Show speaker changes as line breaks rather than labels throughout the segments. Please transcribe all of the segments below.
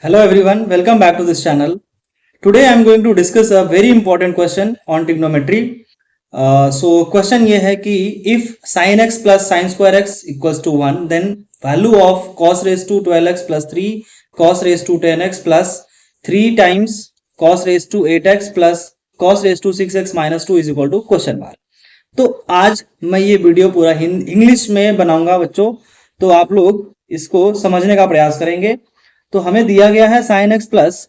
Hello everyone, welcome back to this channel. Today I am going to discuss a very important question on trigonometry. So question ये है कि if sin x plus sin square x equals to 1 then value of cos raised to 12x plus 3 cos raised to 10x plus 3 times cos raised to 8x plus cos raised to 6x minus 2 is equal to question mark. तो आज मैं ये video पूरा English में बनाऊंगा बच्चों, तो आप लोग इसको समझने का प्रयास करेंगे। तो हमें दिया गया है sine x plus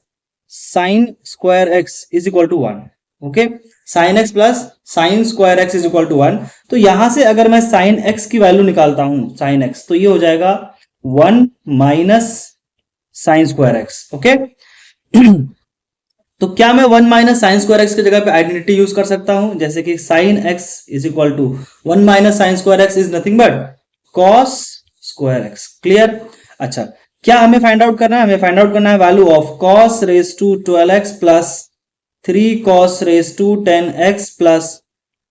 sine square x is equal to 1। Okay, sine x plus sine square x is equal to 1। तो यहां से अगर मैं साइन एक्स की वैल्यू निकालता हूं साइन एक्स, तो ये हो जाएगा 1 minus sine square x. Okay तो क्या मैं 1 माइनस साइन स्क्वायर एक्स की जगह पे आइडेंटिटी यूज कर सकता हूं, जैसे कि sine x is equal to 1 minus sine square x is nothing but cos square x. Clear? अच्छा, क्या हमें फाइंड आउट करना है? हमें फाइंड आउट करना है value of cos raise to 12x plus 3 cos raise to 10x plus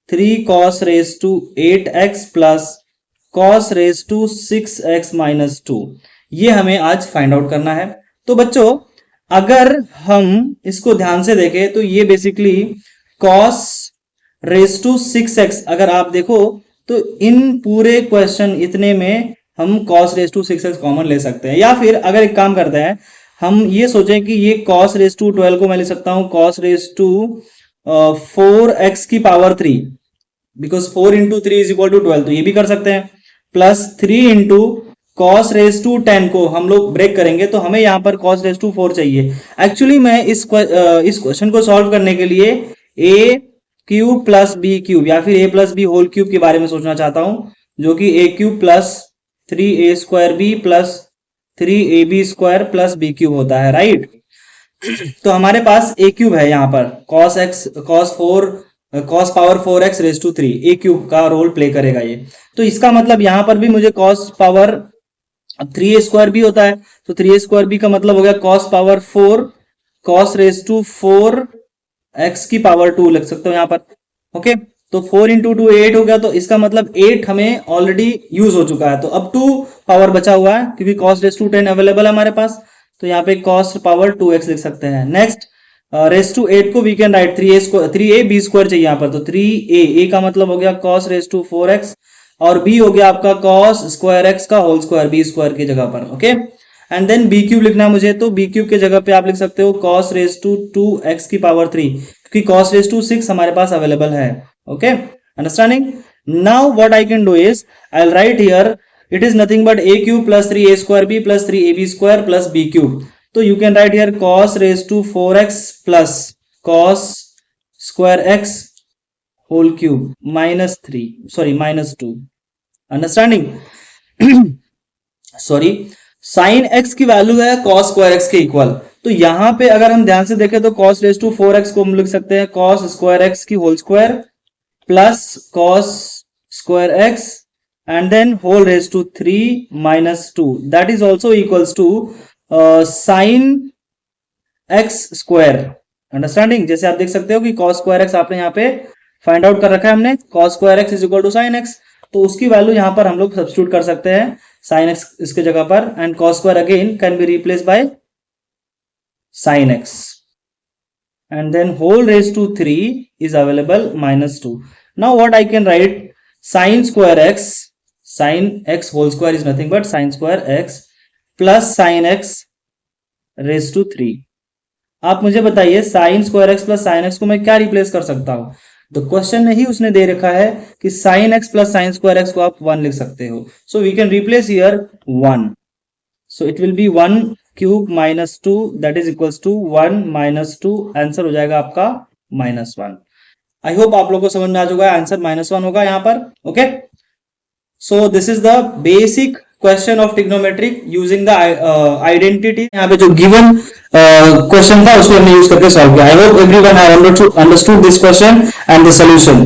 3 cos raise to 8x plus cos raise to 6x minus 2। ये हमें आज फाइंड आउट करना है। तो बच्चों अगर हम इसको ध्यान से देखें तो ये basically cos raise to 6x, अगर आप देखो तो इन पूरे क्वेश्चन इतने में हम cos raise to 6x common ले सकते हैं, या फिर अगर एक काम करते हैं हम ये सोचें कि ये cos रेज टू 12 को मैं ले सकता हूं cos रेज टू 4x की power 3, because 4 into 3 is equal to 12, तो ये भी कर सकते हैं। Plus 3 into cos raise to 10 को हम लोग ब्रेक करेंगे तो हमें यहाँ पर cos रेज टू 4 चाहिए। एक्चुअली मैं इस क्वेश्चन को सॉल्व करने के लिए a cube plus B cube या फिर a plus B whole cube के बारे में सोचना चाहता हूं, जो कि a cube plus 3a square B plus 3ab square plus B cube होता है, राइट? तो हमारे पास a क्यूब है यहाँ पर cos power 4x raise to 3, a cube का रोल प्ले करेगा ये। तो इसका मतलब यहाँ पर भी मुझे cos power 3a square B होता है, तो 3a स्क्वायर बी का मतलब हो गया cos power 4 cos raise to 4x की पावर 2 लिख सकते हो यहाँ पर। ओके, तो 4 इंटू 2 8 हो गया, तो इसका मतलब 8 हमें ऑलरेडी यूज हो चुका है, तो अब 2 पावर बचा हुआ है क्योंकि cos रेज टू 10 अवेलेबल है हमारे पास, तो यहाँ पे cos पावर 2x लिख सकते हैं। नेक्स्ट रेज टू 8 को we can write 3a b square चाहिए यहाँ पर, तो 3a का मतलब हो गया cos रेज टू 4x और b हो गया आपका cos स्क्वायर x का होल स्क्वायर b स्क्वायर की जगह पर। Okay, and then b cube लिखना है मुझे, तो b क्यूब के जगह पे आप लिख सकते हो cos रेज टू 2x की पावर 3, क्योंकि cos रेज टू 6 हमारे पास अवेलेबल है। Okay, understanding? Now what I can do is I'll write here it is nothing but a cube plus 3a square b plus 3ab square plus b cube. So you can write here cos raised to 4x plus cos square x whole cube minus 2. Understanding? Sorry, sin x की value है cos square x के equal, तो यहां पे अगर हम ध्यान से देखें तो cos raised to 4x को हम लिख सकते हैं cos square x की whole square plus cos square x and then whole raised to 3 minus 2, that is also equals to sin x square। Understanding? जैसे आप देख सकते हो कि cos square x आपने यहाँ पे फाइंड आउट कर रखा है हमने, cos square x is equal to sin x, तो उसकी वैल्यू यहाँ पर हम लोग सब्स्टिट्यूट कर सकते हैं sin x इसके जगह पर, and cos square again can be replaced by sin x, and then whole raised to 3 is available minus 2. Now what I can write, sin square x, sin x whole square is nothing but sin square x plus sin x raised to 3। आप मुझे बताइए sin square x plus sin x को मैं क्या replace कर सकता हूं? तो क्वेश्चन में ही उसने दे रखा है कि sin x plus sin square x को आप 1 लिख सकते हो, so we can replace here 1, so it will be 1 cube minus 2 that is equals to 1 minus 2, answer हो जाएगा आपका -1। आई होप आप लोगों को समझ में आ चुका है, आंसर -1 होगा यहाँ पर। Okay, so this is the basic question of trigonometric using the identity. यहाँ पे जो गिवन क्वेश्चन था उसको हमने यूज करके सॉल्व किया। I hope everyone have understood this question and the solution.